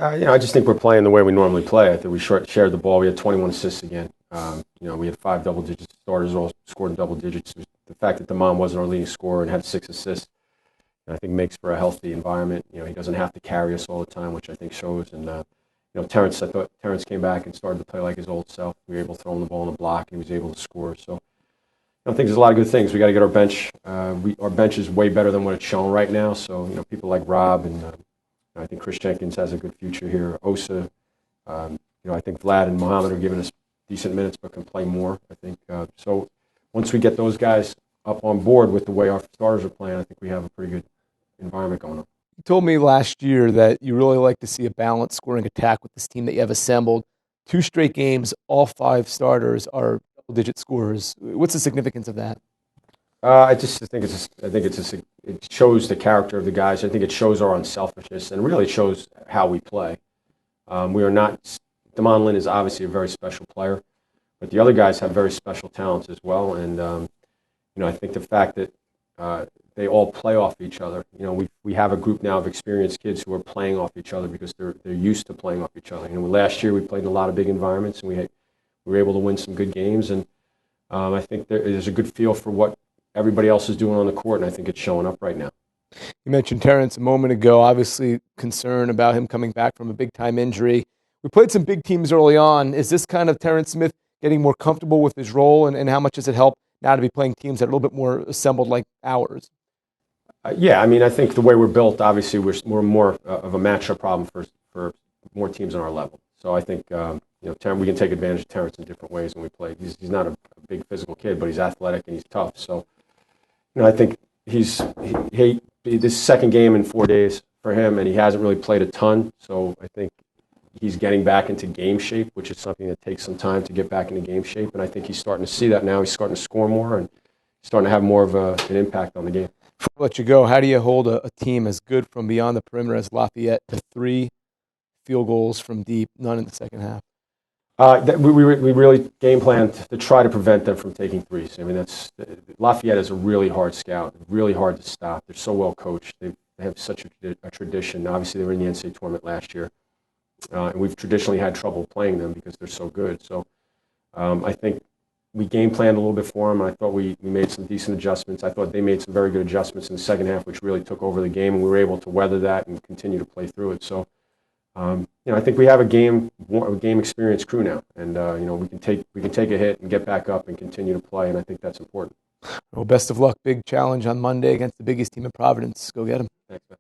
I just think we're playing the way we normally play. I think we shared the ball. We had 21 assists again. We had 5 double-digit starters all scored in double digits. The fact that Damon wasn't our leading scorer and had 6 assists, I think makes for a healthy environment. He doesn't have to carry us all the time, which I think shows. And Terrance, I thought Terrance came back and started to play like his old self. We were able to throw him the ball in the block, and he was able to score. So I think there's a lot of good things. We got to get our bench. Our bench is way better than what it's shown right now. So people like Rob and I think Chris Jenkins has a good future here. Osa, I think Vlad and Mohammed are giving us decent minutes, but can play more. I think so. Once we get those guys up on board with the way our starters are playing, I think we have a pretty good environment going on. You told me last year that you really like to see a balanced scoring attack with this team that you have assembled. 2 straight games, all 5 starters are double-digit scorers. What's the significance of that? I think it shows the character of the guys. I think it shows our unselfishness, and really it shows how we play. We are not. Damon Lynn is obviously a very special player, but the other guys have very special talents as well. And I think the fact that they all play off each other. We have a group now of experienced kids who are playing off each other because they're used to playing off each other. Last year we played in a lot of big environments, and we were able to win some good games. And I think there's a good feel for what everybody else is doing on the court, and I think it's showing up right now. You mentioned Terrance a moment ago, obviously concern about him coming back from a big-time injury. We played some big teams early on. Is this kind of Terrance Smith getting more comfortable with his role, and how much does it help now to be playing teams that are a little bit more assembled like ours? I think the way we're built, obviously, we're more of a matchup problem for more teams on our level. So I think we can take advantage of Terrance in different ways when we play. He's not a big physical kid, but he's athletic and he's tough. So I think this second game in 4 days for him, and he hasn't really played a ton. So I think he's getting back into game shape, which is something that takes some time to get back into game shape. And I think he's starting to see that now. He's starting to score more and starting to have more of an impact on the game. Before I let you go, how do you hold a team as good from beyond the perimeter as Lafayette to 3 field goals from deep, none in the second half? We really game planned to try to prevent them from taking threes. Lafayette is a really hard scout, really hard to stop. They're so well coached. They have such a tradition. Obviously, they were in the NCAA tournament last year, and we've traditionally had trouble playing them because they're so good. So I think we game planned a little bit for them, and I thought we made some decent adjustments. I thought they made some very good adjustments in the second half, which really took over the game, and we were able to weather that and continue to play through it. So. I think we have a game experienced crew now, and we can take a hit and get back up and continue to play, and I think that's important. Well, best of luck. Big challenge on Monday against the biggest team in Providence. Go get them. Thanks, man.